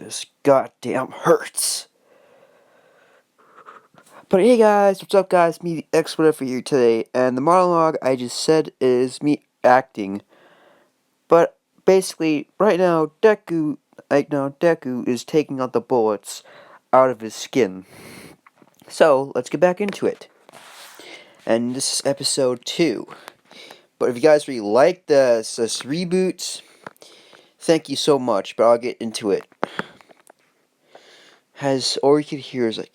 This goddamn hurts. But hey guys, what's up guys? Me, the Expert for you today, and the monologue I just said is me acting. But basically, right now, Deku is taking out the bullets out of his skin. So, let's get back into it. And this is episode 2. But if you guys really like this reboot, thank you so much, but I'll get into it. All you can hear is like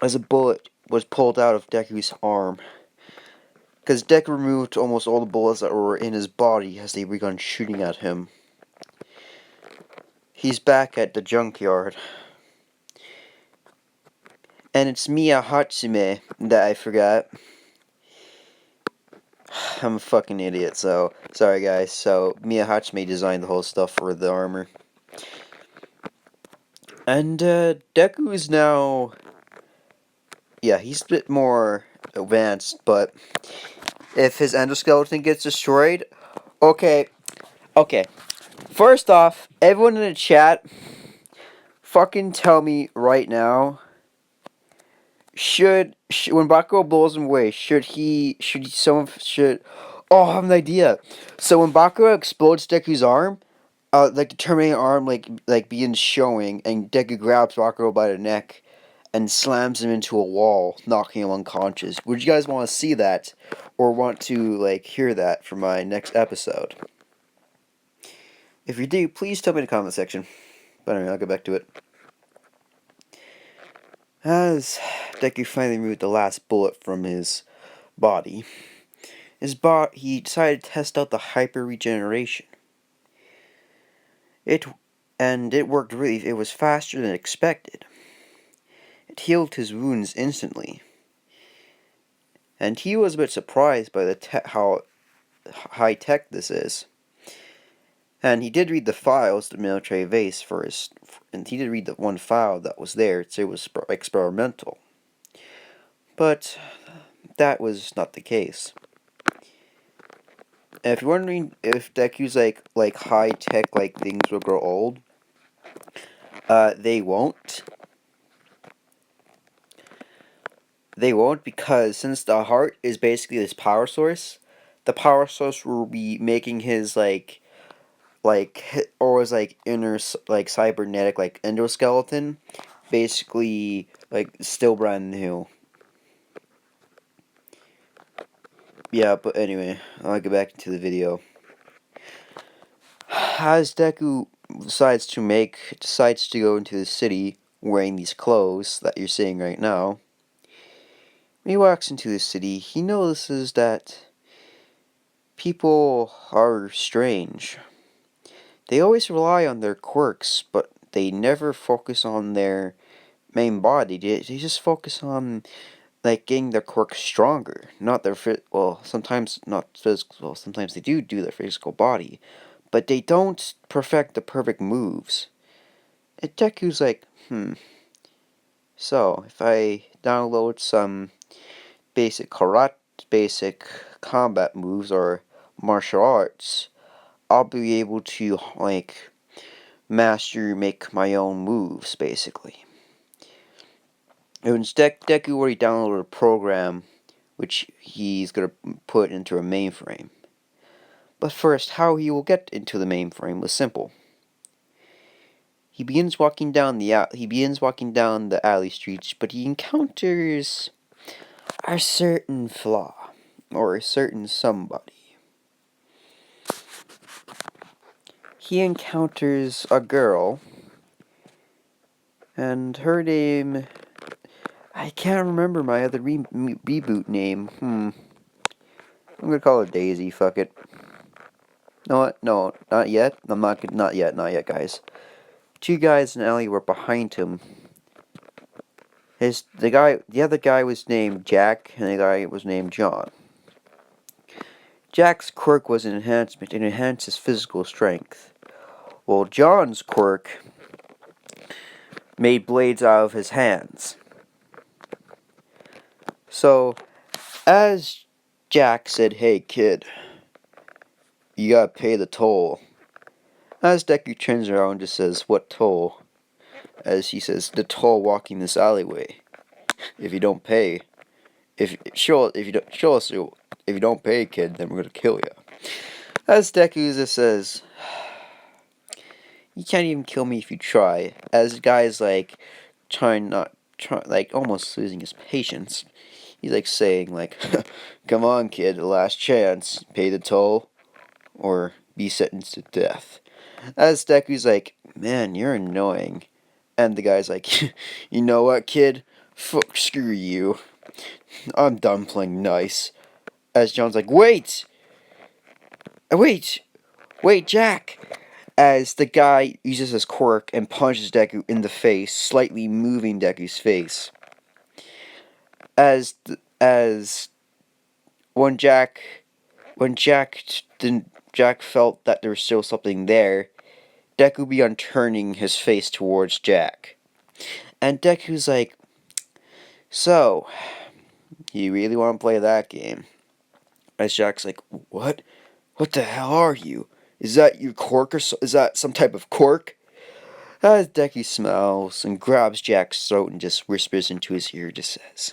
as a bullet was pulled out of Deku's arm. Because Deku removed almost all the bullets that were in his body as they begun shooting at him. He's back at the junkyard. And it's Miya Hatsume that I forgot. I'm a fucking idiot, so sorry guys. So Miya Hatsume designed the whole stuff for the armor. And Deku is now, yeah, he's a bit more advanced, but if his endoskeleton gets destroyed, okay. First off, everyone in the chat, fucking tell me right now, when Bakugo blows him away, oh, I have an idea. So when Bakugo explodes Deku's arm, like the Terminator arm, like begins showing, and Deku grabs Bakugo by the neck and slams him into a wall, knocking him unconscious. Would you guys want to see that, or want to like hear that for my next episode? If you do, please tell me in the comment section. But anyway, I'll get back to it. As Deku finally removed the last bullet from his body, he decided to test out the hyper regeneration. It worked really. It was faster than expected. It healed his wounds instantly, and he was a bit surprised by how high tech this is. And he did read the files, the military base first, and he did read the one file that was there. It was experimental. But that was not the case. And if you're wondering if Deku's like high tech, like things will grow old, they won't. They won't, because since the heart is basically his power source, the power source will be making his inner cybernetic endoskeleton basically still brand new. Yeah, but anyway, I'll get back into the video. As Deku decides to go into the city wearing these clothes that you're seeing right now, when he walks into the city, he notices that people are strange. They always rely on their quirks, but they never focus on their main body. They just focus on getting their quirks stronger, not their sometimes not physical. Well, sometimes they do their physical body, but they don't perfect the perfect moves. And Deku's like, So if I download some basic combat moves or martial arts, I'll be able to make my own moves basically. And Deku already downloaded a program which he's gonna put into a mainframe. But first, how he will get into the mainframe was simple. He begins walking down the alley streets, but he encounters a certain flaw, or a certain somebody. He encounters a girl, and her name, I can't remember my other reboot name. I'm gonna call her Daisy. Fuck it. No, not yet. Not yet, guys. Two guys in an alley were behind him. The other guy was named Jack, and the guy was named John. Jack's quirk was an enhancement. It enhanced his physical strength, while John's quirk made blades out of his hands. So, as Jack said, "Hey kid, You gotta pay the toll. As Deku turns around and just says, "What toll?" As he says, "The toll walking this alleyway. If you don't pay, if you don't show us, if you don't pay, kid, then we're gonna kill you." As Deku just says, "You can't even kill me if you try." As the guy's like like almost losing his patience. He's like saying like, "Come on, kid, the last chance. Pay the toll, or be sentenced to death." As Deku's like, "Man, you're annoying," and the guy's like, "You know what, kid? Fuck, screw you. I'm done playing nice." As John's like, "Wait, wait, wait, Jack." As the guy uses his quirk and punches Deku in the face, slightly moving Deku's face. As when Jack felt that there was still something there, Deku began turning his face towards Jack. And Deku's like, "So, you really want to play that game?" As Jack's like, "What? What the hell are you? Is that your quirk, or is that some type of quirk?" As Deku smiles and grabs Jack's throat and just whispers into his ear, just says,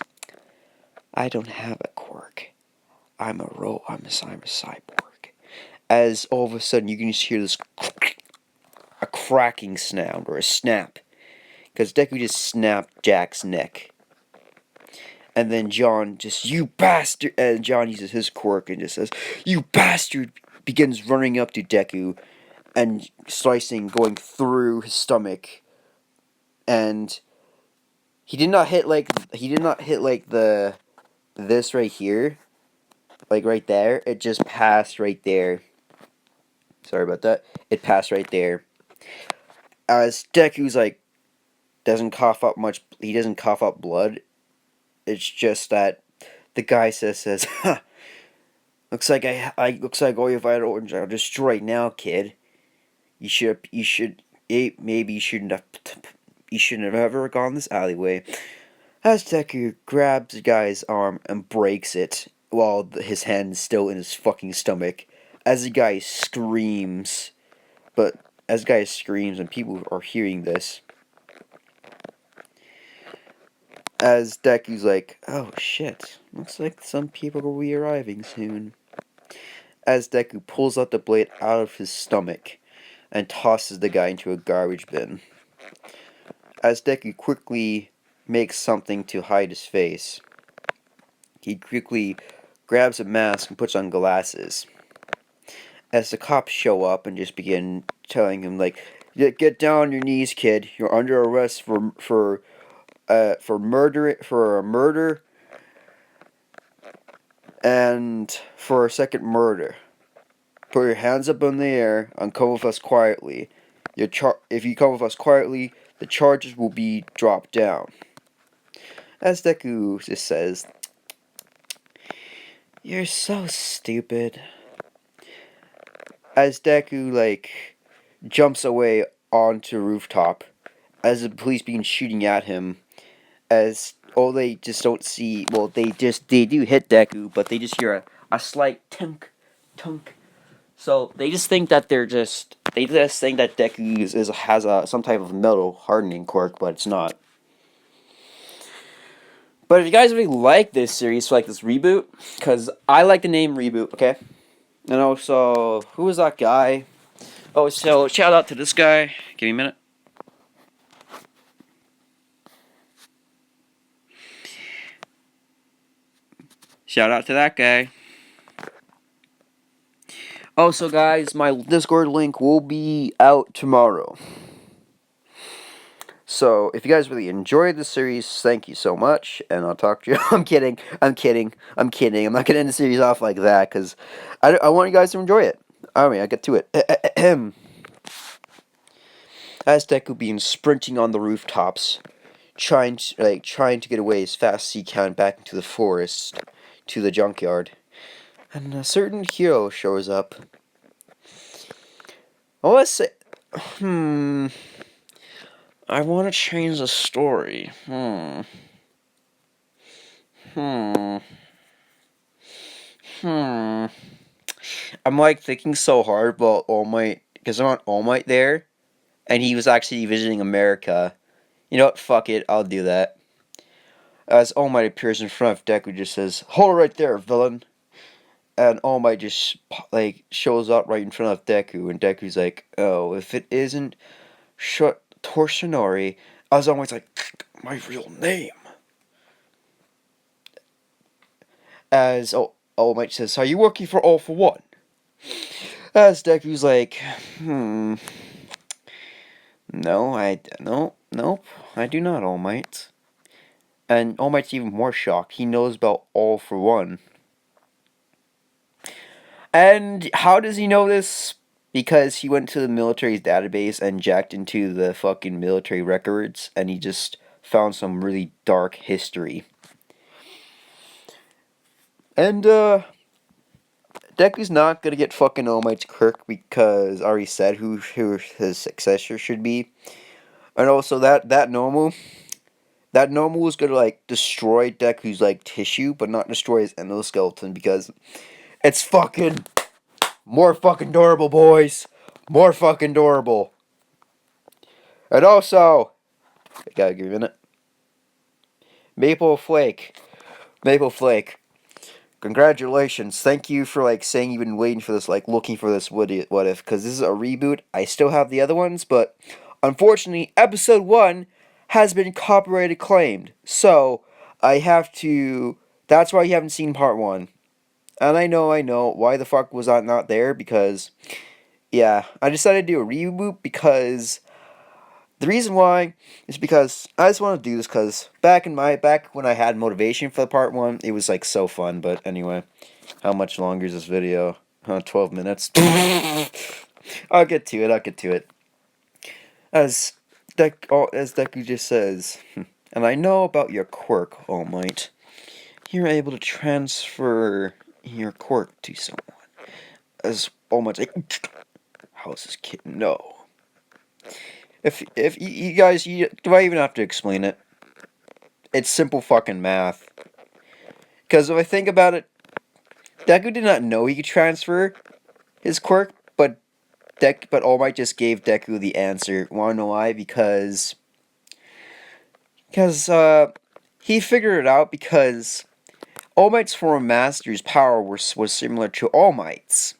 "I don't have a quirk. I'm a cyborg." As all of a sudden you can just hear this a cracking sound or a snap, because Deku just snapped Jack's neck. And then John just, "You bastard," and John uses his quirk and just says, "You bastard," begins running up to Deku and slicing, going through his stomach. And he did not hit like the this right here, like right there. It just passed right there. Sorry about that. It passed right there. As Deku's like, doesn't cough up much. He doesn't cough up blood. It's just that the guy says, "Huh, looks like looks like all your vital organs are destroyed now, kid. Maybe you shouldn't have ever gone this alleyway." As Deku grabs the guy's arm and breaks it while his hand is still in his fucking stomach, as the guy screams, but as the guy screams and people are hearing this, as Deku's like, "Oh shit, looks like some people will be arriving soon." As Deku pulls out the blade out of his stomach and tosses the guy into a garbage bin. As Deku quickly makes something to hide his face, he quickly grabs a mask and puts on glasses. As the cops show up and just begin telling him like, "Get down on your knees, kid. You're under arrest for a murder and for a second murder. Put your hands up in the air and come with us quietly. If you come with us quietly, the charges will be dropped down." As Deku just says, "You're so stupid." As Deku like jumps away onto a rooftop, as the police begin shooting at him, as they just don't see. Well, they do hit Deku, but they just hear a slight tunk, tunk. So they just think that they just think that Deku has some type of metal hardening quirk, but it's not. But if you guys really like this series, like this reboot, because I like the name Reboot, okay? And also, who was that guy? Oh, so shout out to this guy. Give me a minute. Shout out to that guy. Also, guys, my Discord link will be out tomorrow. So, if you guys really enjoyed the series, thank you so much, and I'll talk to you. I'm kidding. I'm not going to end the series off like that, because I want you guys to enjoy it. Alright, I'll get to it. As Deku begins sprinting on the rooftops, trying to get away as fast as he can back into the forest, to the junkyard, and a certain hero shows up. Well, let's say, I want to change the story. I'm like thinking so hard about All Might because I want All Might there, and he was actually visiting America. You know what? Fuck it, I'll do that. As All Might appears in front of Deku, just says, "Hold it right there, villain." And All Might just like shows up right in front of Deku, and Deku's like, "Oh, if it isn't Torsionori," as All Might's like, "My real name." As All Might says, "Are you working for All for One?" As Deku's like, "Hmm, nope, I do not, All Might." And All Might's even more shocked. He knows about All for One. And how does he know this? Because he went to the military's database and jacked into the fucking military records, and he just found some really dark history. And, Deku's not gonna get fucking All Might's quirk because I already said who his successor should be. And also that normal is gonna like destroy Deku's like tissue, but not destroy his endoskeleton because it's fucking more fucking durable, boys. More fucking durable. And also, I gotta give you a minute. Maple Flake. Maple Flake. Congratulations. Thank you for like saying you've been waiting for this, like looking for this what if, because this is a reboot. I still have the other ones, but unfortunately, episode 1 has been copyrighted claimed. So I have to. That's why you haven't seen part 1. And I know. Why the fuck was I not there? Because, yeah, I decided to do a reboot because the reason why is because I just want to do this because back when I had motivation for the part 1, it was like so fun. But anyway, how much longer is this video? 12 minutes. I'll get to it. As Deku just says, and I know about your quirk, All Might. You're able to transfer your quirk to someone. As All Might's like, how does this kid know? If you guys, do I even have to explain it? It's simple fucking math. Because if I think about it, Deku did not know he could transfer his quirk, but All Might just gave Deku the answer. Wanna know why? Because he figured it out because All Might's former master's power was similar to All Might's.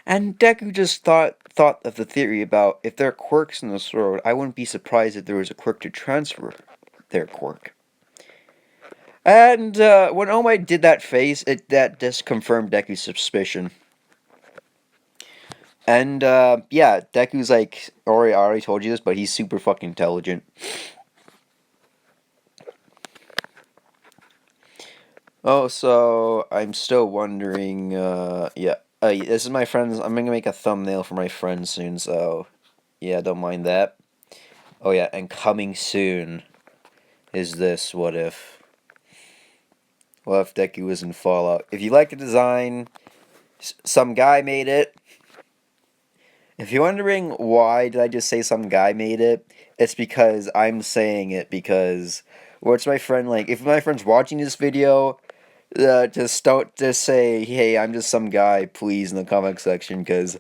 And Deku just thought of the theory about if there are quirks in this world, I wouldn't be surprised if there was a quirk to transfer their quirk. And when All Might did that face, that just confirmed Deku's suspicion. And yeah, Deku's like I already told you this, but he's super fucking intelligent. Oh, so I'm still wondering. Yeah, this is my friend's. I'm gonna make a thumbnail for my friend soon, so yeah, don't mind that. Oh yeah, and coming soon is this. What if Deku was in Fallout? If you like the design, some guy made it. If you're wondering why did I just say some guy made it, it's because I'm saying it because what's my friend like? If my friend's watching this video, just don't just say, "Hey, I'm just some guy," please, in the comment section, because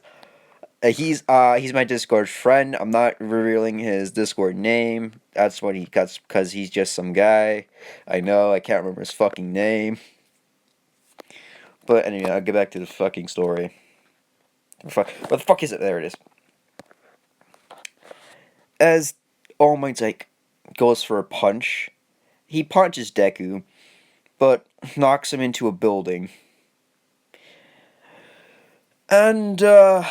he's my Discord friend. I'm not revealing his Discord name. That's what he cuts because he's just some guy. I know I can't remember his fucking name. But anyway, I'll get back to the fucking story. What the fuck is it? There it is. As All Might's like goes for a punch, he punches Deku, but knocks him into a building. And I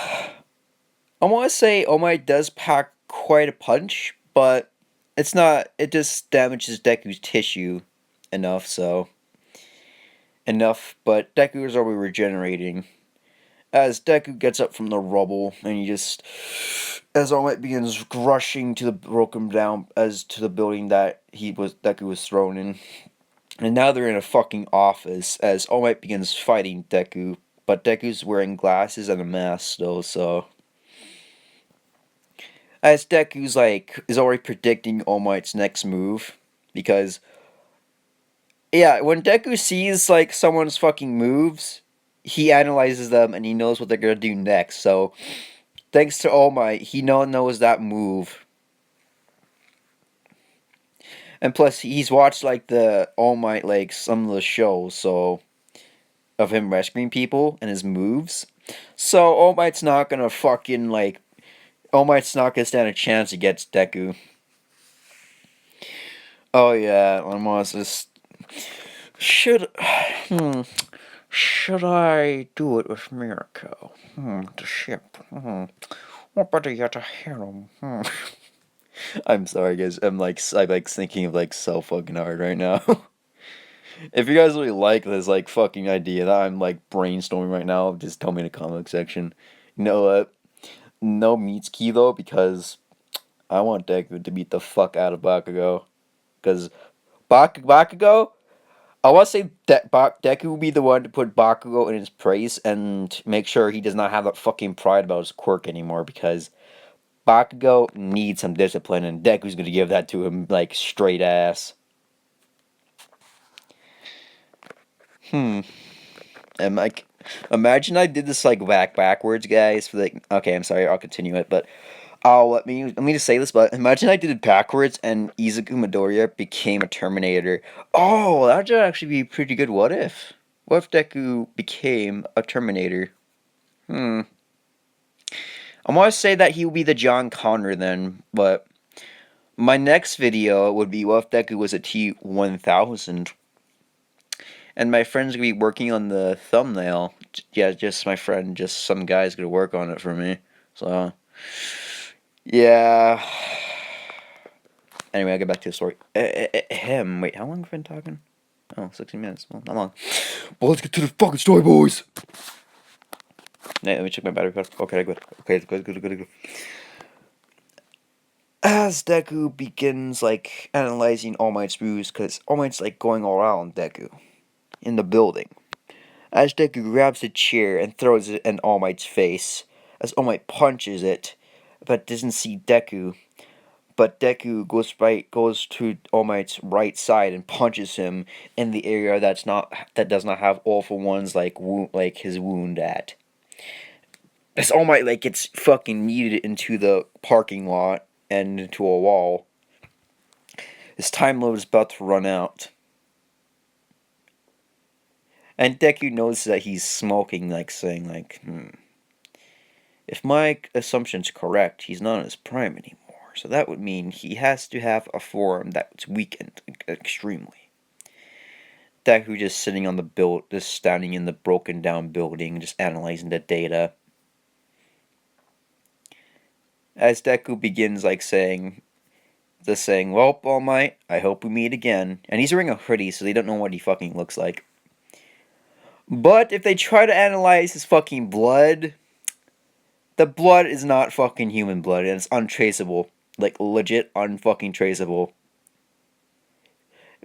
want to say All Might does pack quite a punch, but it's not. It just damages Deku's tissue enough. But Deku is already regenerating. As Deku gets up from the rubble, and as All Might begins rushing to the broken down as to the building that Deku was thrown in, and now they're in a fucking office. As All Might begins fighting Deku, but Deku's wearing glasses and a mask still, so. As Deku's is already predicting All Might's next move, because yeah, when Deku sees someone's fucking moves, he analyzes them and he knows what they're gonna do next. So thanks to All Might, he knows that move. And plus, he's watched like the All Might, like some of the shows, so of him rescuing people and his moves. So All Might's not gonna fucking like. All Might's not gonna stand a chance against Deku. Oh yeah, almost just should. Should I do it with Mirko? The ship. What better yet to hear him? I'm sorry, guys. I'm like thinking of like so fucking hard right now. If you guys really like this like fucking idea that I'm like brainstorming right now, just tell me in the comment section. You know what? No Mitsuki though, because I want Deku to beat the fuck out of Bakugo. Because Bakugo, I want to say that Deku will be the one to put Bakugo in his place and make sure he does not have that fucking pride about his quirk anymore, because Bakugo needs some discipline and Deku's gonna give that to him like straight ass. And like, imagine I did this like backwards, guys. For like, okay, I'm sorry, I'll continue it, but let me just say this. But imagine I did it backwards, and Izuku Midoriya became a Terminator. Oh, that'd actually be pretty good. What if? What if Deku became a Terminator? I'm gonna say that he would be the John Connor then, but my next video would be what if Deku was a T-1000. And my friend's gonna be working on the thumbnail. Yeah, just my friend, just some guy's gonna work on it for me. So, yeah. Anyway, I'll get back to the story. Wait, how long have we been talking? Oh, 16 minutes. Well, not long. Well, let's get to the fucking story, boys! Let me check my battery card. Okay, good. Okay, good. As Deku begins, like, analyzing All Might's moves, because All Might's, like, going all around Deku in the building. As Deku grabs a chair and throws it in All Might's face, as All Might punches it, but doesn't see Deku. But Deku goes to All Might's right side and punches him in the area that does not have All for One's like his wound at. As All Might like gets fucking yeeted into the parking lot and into a wall. His time limit is about to run out. And Deku notices that he's smoking, like saying, like, if my assumption's correct, he's not in his prime anymore. So that would mean he has to have a form that's weakened extremely. Deku just sitting on the just standing in the broken down building, just analyzing the data. As Deku begins, like, saying, well, All Might, I hope we meet again. And he's wearing a hoodie, so they don't know what he fucking looks like. But if they try to analyze his fucking blood, the blood is not fucking human blood, and it's untraceable. Like, legit unfucking traceable.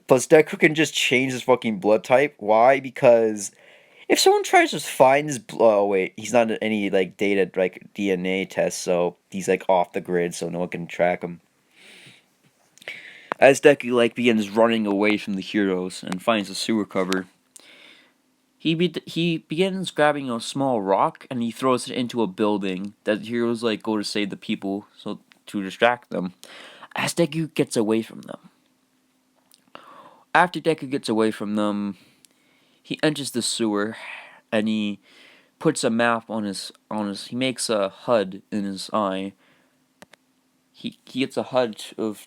Plus, Deku can just change his fucking blood type. Why? Because if someone tries to find his blood... Oh, wait. He's not in any, like, data, like, DNA tests, so he's, like, off the grid, so no one can track him. As Deku, like, begins running away from the heroes and finds a sewer cover, he begins grabbing a small rock and he throws it into a building that the heroes like go to save the people, so to distract them. As Deku gets away from them. After Deku gets away from them, he enters the sewer and he puts a map on his he makes a HUD in his eye. He gets a HUD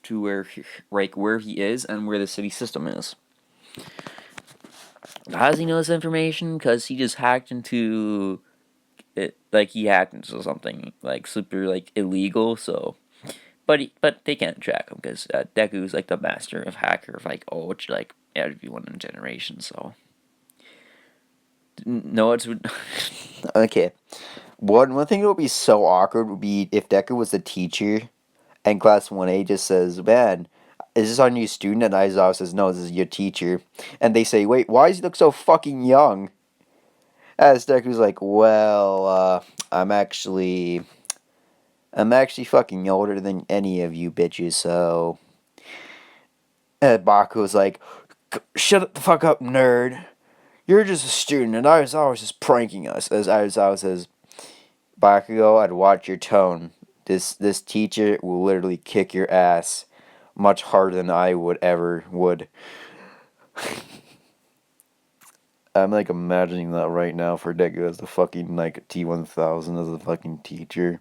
to where he is and where the city system is. How does he know this information? Because he just hacked into it, like he hacked into something like super like illegal. So, but they can't track him because Deku's like the master of hacker. Like it's like everyone in a generation. So, no, it's okay. One thing that would be so awkward would be if Deku was the teacher, and class 1A just says, "Man, is this our new student?" And Aizawa says, "No, this is your teacher." And they say, "Wait, why does he look so fucking young?" As Deku's like, "Well, I'm actually fucking older than any of you bitches, so..." And Baku's like, "Shut the fuck up, nerd. You're just a student, and I was just pranking us. As Aizawa says, Bakugo, I'd watch your tone. This teacher will literally kick your ass much harder than I would. I'm like imagining that right now for Deku as the fucking like T-1000 as a fucking teacher.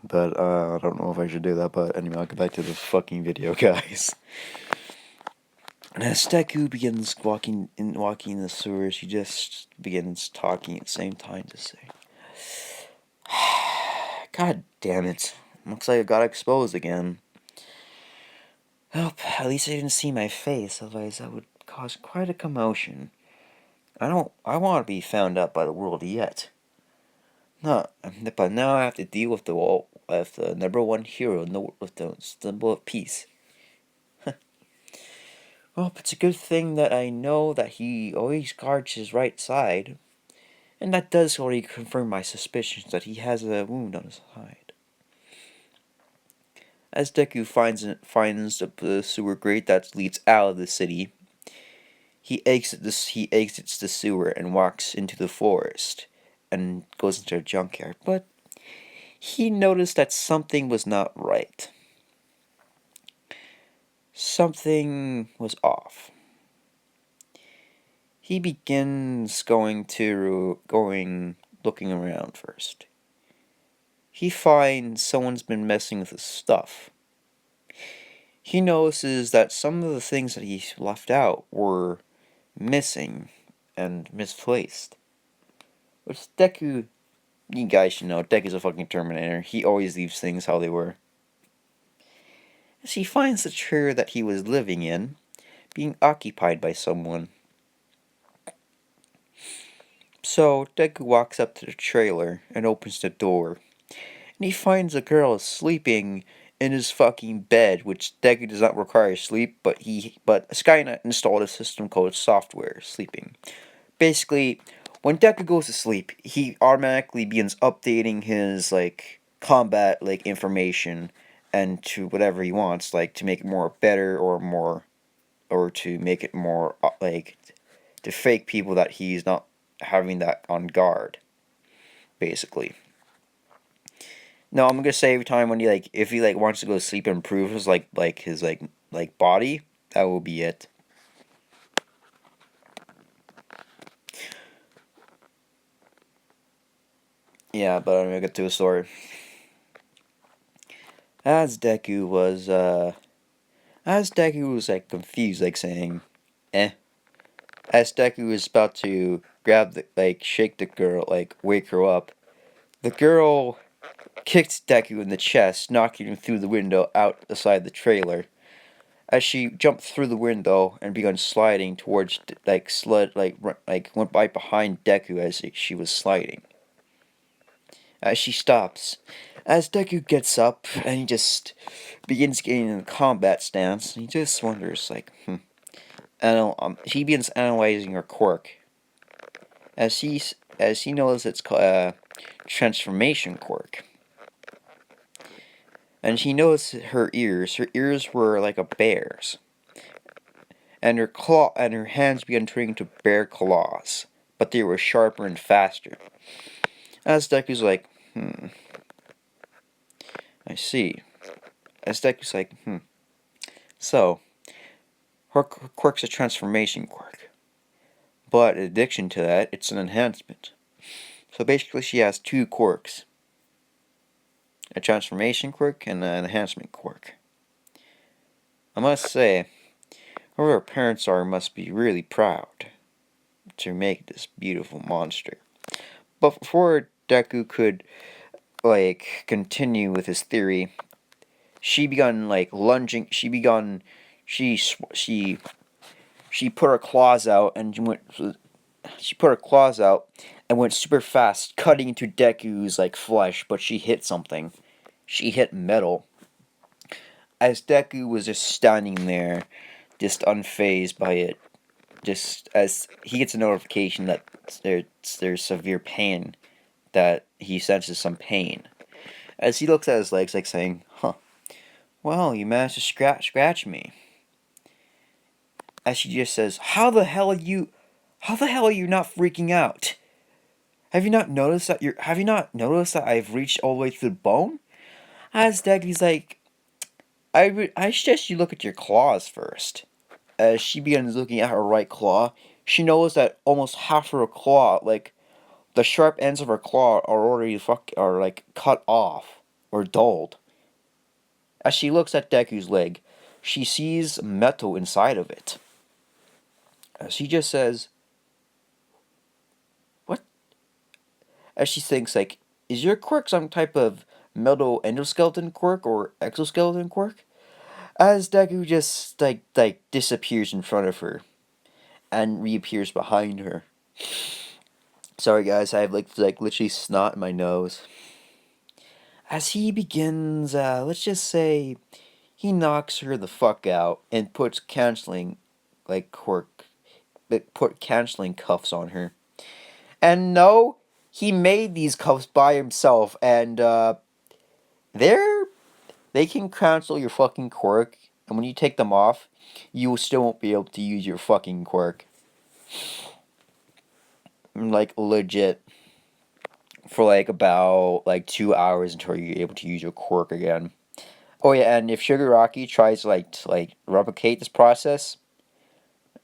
But I don't know if I should do that. But anyway, I'll get back to the fucking video, guys. And as Deku begins walking in the sewers, he just begins talking at the same time to say, "God damn it! Looks like I got exposed again. Well, at least I didn't see my face, otherwise that would cause quite a commotion. I want to be found out by the world yet. No, but now I have to deal with the number one hero, with the symbol of peace. Well, it's a good thing that I know that he always guards his right side, and that does already confirm my suspicions that he has a wound on his side." As Deku finds the sewer grate that leads out of the city, he exits the sewer and walks into the forest and goes into a junkyard. But he noticed that something was not right. Something was off. He begins looking around first. He finds someone's been messing with his stuff. He notices that some of the things that he left out were missing and misplaced. Which Deku, you guys should know, Deku's a fucking Terminator. He always leaves things how they were. As he finds the trailer that he was living in being occupied by someone. So Deku walks up to the trailer and opens the door. And he finds a girl sleeping in his fucking bed, which Deku does not require sleep, but Skynet installed a system called software sleeping. Basically, when Deku goes to sleep, he automatically begins updating his combat information and to whatever he wants, to make it more better or to make it more to fake people that he's not having that on guard, basically. No, I'm gonna say every time when if he wants to go to sleep and improve his his body, that will be it. Yeah, but I'm gonna get to a story. As Deku was confused, saying, "Eh." As Deku was about to grab shake the girl, wake her up, the girl kicked Deku in the chest, knocking him through the window outside the trailer. As she jumped through the window and began sliding towards, went right behind Deku as she was sliding. As she stops, as Deku gets up and he just begins getting in a combat stance, he just wonders, he begins analyzing her quirk. As he knows it's called a transformation quirk. And she noticed her ears. Her ears were like a bear's. And her hands began turning into bear claws, but they were sharper and faster. As Deku's I see. As Deku's So, her quirk's a transformation quirk. But in addition to that, it's an enhancement. So basically she has two quirks. A transformation quirk and an enhancement quirk. I must say, whoever her parents must be really proud to make this beautiful monster. But before Deku could continue with his theory, she began lunging. She put her claws out and went. She put her claws out and went super fast, cutting into Deku's flesh. But she hit something. She hit metal. As Deku was just standing there, just unfazed by it, just as he gets a notification that there's severe pain, that he senses some pain. As he looks at his legs, saying, "Huh, well, you managed to scratch me." As she just says, how the hell How the hell are you not freaking out? Have you not noticed that I've reached all the way to the bone? As Deku's like, I suggest you look at your claws first. As she begins looking at her right claw, she knows that almost half her claw, like the sharp ends of her claw, are like cut off or dulled. As she looks at Deku's leg, she sees metal inside of it. She just says, "What?" As she thinks, like, "Is your quirk some type of metal endoskeleton quirk or exoskeleton quirk?" As Deku just like disappears in front of her and reappears behind her. Sorry guys, I have like literally snot in my nose. As he begins, let's just say, he knocks her the fuck out and puts canceling cuffs on her. And no, he made these cuffs by himself, and they can cancel your fucking quirk. And when you take them off, you still won't be able to use your fucking quirk. Like legit. For like about like 2 hours until you're able to use your quirk again. Oh yeah, and if Shigaraki tries to replicate this process,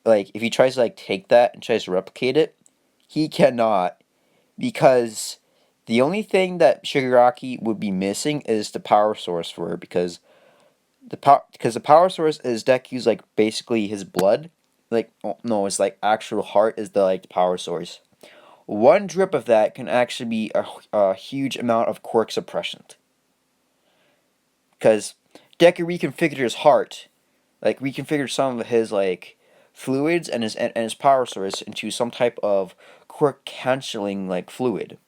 like if he tries to like take that and tries to replicate it, he cannot, because the only thing that Shigaraki would be missing is the power source for it, because the power source is Deku's like basically his blood. Like oh, no, it's like actual heart is the like power source. One drip of that can actually be a huge amount of quirk suppression. Because Deku reconfigured his heart, like reconfigured some of his like fluids and his power source into some type of quirk canceling like fluid.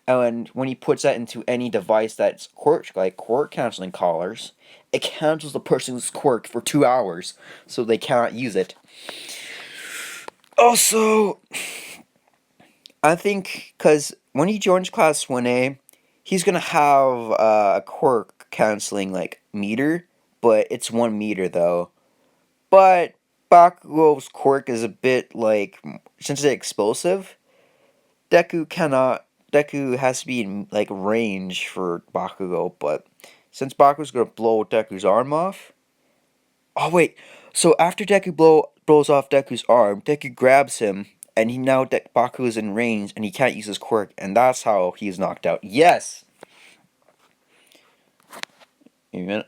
And when he puts that into any device that's quirk canceling collars, it cancels the person's quirk for 2 hours, so they cannot use it. Also, I think because when he joins Class 1A, he's gonna have a quirk canceling like meter, but it's 1 meter though. But Bakugo's quirk is a bit like, since it's explosive, Deku cannot. Deku has to be in like range for Bakugo, but since Bakugo's gonna blow Deku's arm off. Oh wait, so after blows off Deku's arm, Deku grabs him, and Bakugo's in range, and he can't use his quirk, and that's how he's knocked out. Yes. Wait a minute.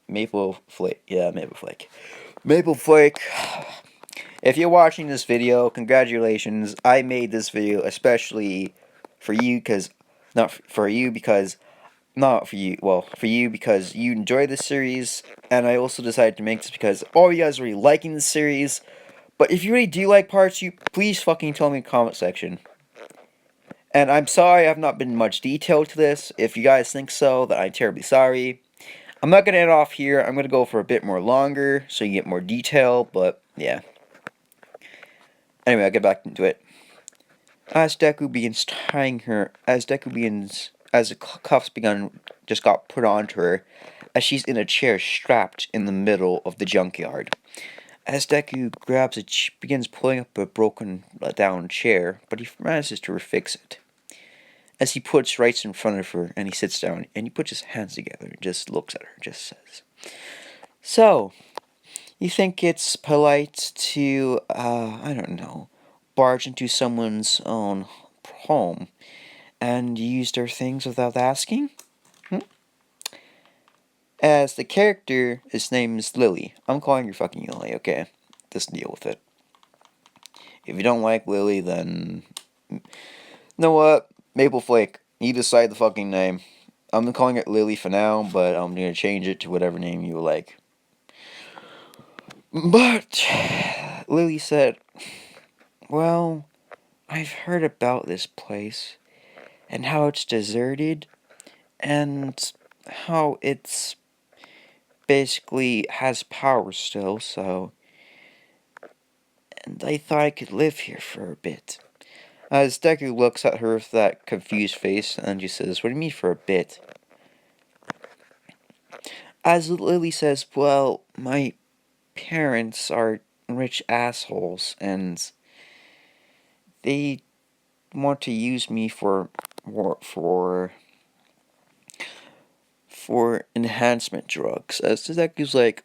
Maple Flake. Yeah, Maple Flake. Maple Flake. If you're watching this video, congratulations. I made this video especially for you, because not for you because not for you. Well, for you because you enjoy this series, and I also decided to make this because all you guys are really liking this series. But if you really do like parts, you please fucking tell me in the comment section. And I'm sorry I have not been much detail to this. If you guys think so, then I'm terribly sorry. I'm not gonna end off here. I'm gonna go for a bit more longer so you get more detail. But yeah. Anyway, I'll get back into it. As the cuffs just got put onto her, as she's in a chair strapped in the middle of the junkyard. As Deku begins pulling up a broken down chair, but he manages to refix it. As he puts right in front of her, and he sits down, and he puts his hands together and just looks at her and just says, "So, you think it's polite to, I don't know, barge into someone's own home and use their things without asking?" As the character, his name is Lily. I'm calling her fucking Lily, okay? Just deal with it. If you don't like Lily, then... You know what? Maple Flake, you decide the fucking name. I'm calling it Lily for now, but I'm gonna change it to whatever name you like. But... Lily said, "Well, I've heard about this place, and how it's deserted, and how it's basically has power still, so... and I thought I could live here for a bit." As Deku looks at her with that confused face, and she says, "What do you mean for a bit?" As Lily says, "Well, my parents are rich assholes, and they want to use me for enhancement drugs. As Deku's like,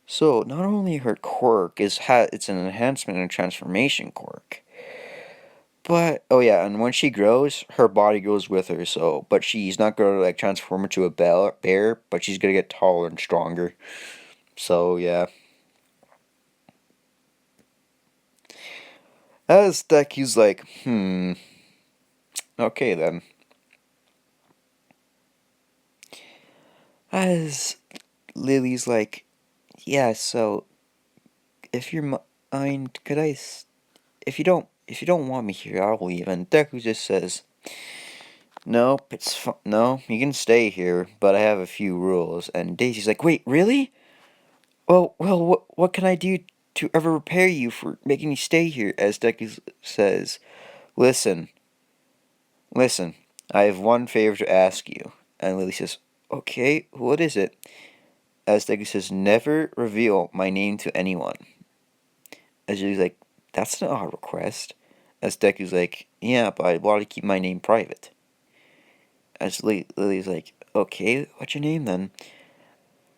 So not only her quirk it's an enhancement and transformation quirk, but oh yeah, and when she grows, her body grows with her. So, but she's not gonna like transform into a bear, but she's gonna get taller and stronger. So yeah. As Deku's like, okay then. As Lily's like, yeah, so if you're mind, if you don't want me here, I'll leave. And Deku just says, nope, no, you can stay here, but I have a few rules. And Daisy's like, wait, really? Well, what can I do to ever repay you for making me stay here? As Deku says, listen, listen, I have one favor to ask you. And Lily says, okay, what is it? As Deku says, never reveal my name to anyone. As Lily's like, that's not a request. As Deku's like, yeah, but I want to keep my name private. As Lily's like, okay, what's your name then?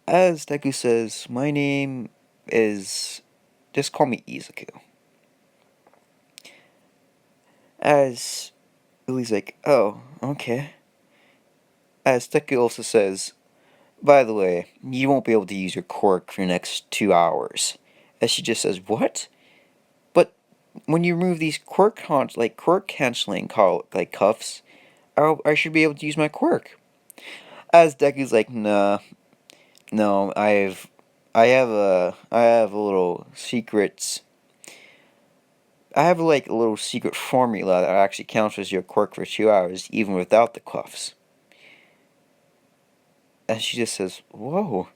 As Deku says, my name is... just call me Izuku. As Lily's like, oh, okay. As Deku also says, by the way, you won't be able to use your quirk for the next 2 hours. As she just says, what? But when you remove these quirk canceling cuffs, I should be able to use my quirk. As Deku's like, nah, no, I have a little secret. I have like a little secret formula that actually counts as your quirk for 2 hours, even without the cuffs. And she just says, whoa.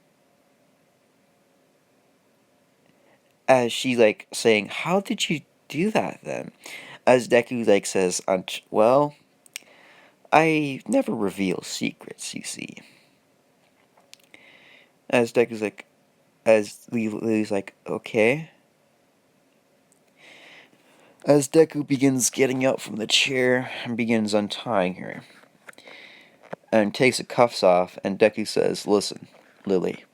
As she's like saying, how did you do that then? As Deku like says, well, I never reveal secrets, you see. As Deku's like, as Lily's like, okay. As Deku begins getting up from the chair and begins untying her, and takes the cuffs off, and Deku says, listen, Lily.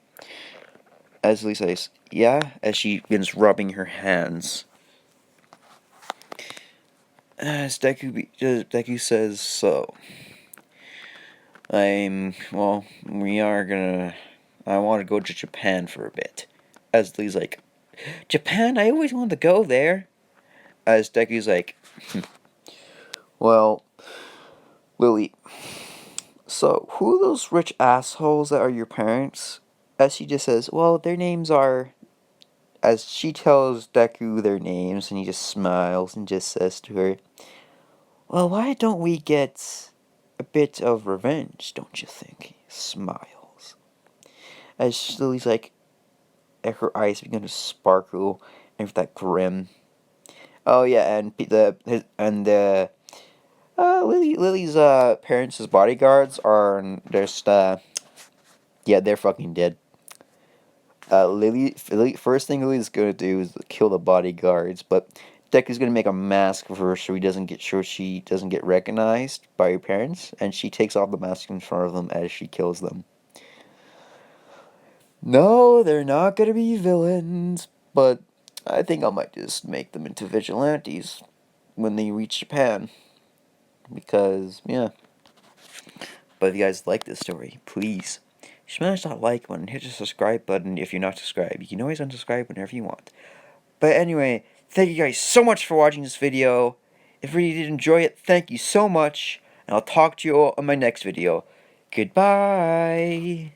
As Lily says, yeah, as she begins rubbing her hands. As Deku says, so, I want to go to Japan for a bit. As Lily's like, Japan? I always wanted to go there. As Deku's like, well, Lily, so who are those rich assholes that are your parents? As she just says, well, their names are... As she tells Deku their names, and he just smiles and just says to her, well, why don't we get a bit of revenge, don't you think? He smiles. As Lily's like, her eyes begin to sparkle, and with that grim. Oh yeah, and Lily's parents' bodyguards are just yeah, they're fucking dead. Lily, first thing Lily's gonna do is kill the bodyguards, but Deku's gonna make a mask of her so she doesn't get recognized by her parents, and she takes off the mask in front of them as she kills them. No, they're not gonna be villains, but I think I might just make them into vigilantes when they reach Japan. Because, yeah. But if you guys like this story, please smash that like button, hit the subscribe button if you're not subscribed. You can always unsubscribe whenever you want. But anyway, thank you guys so much for watching this video. If you really did enjoy it, thank you so much. And I'll talk to you all on my next video. Goodbye.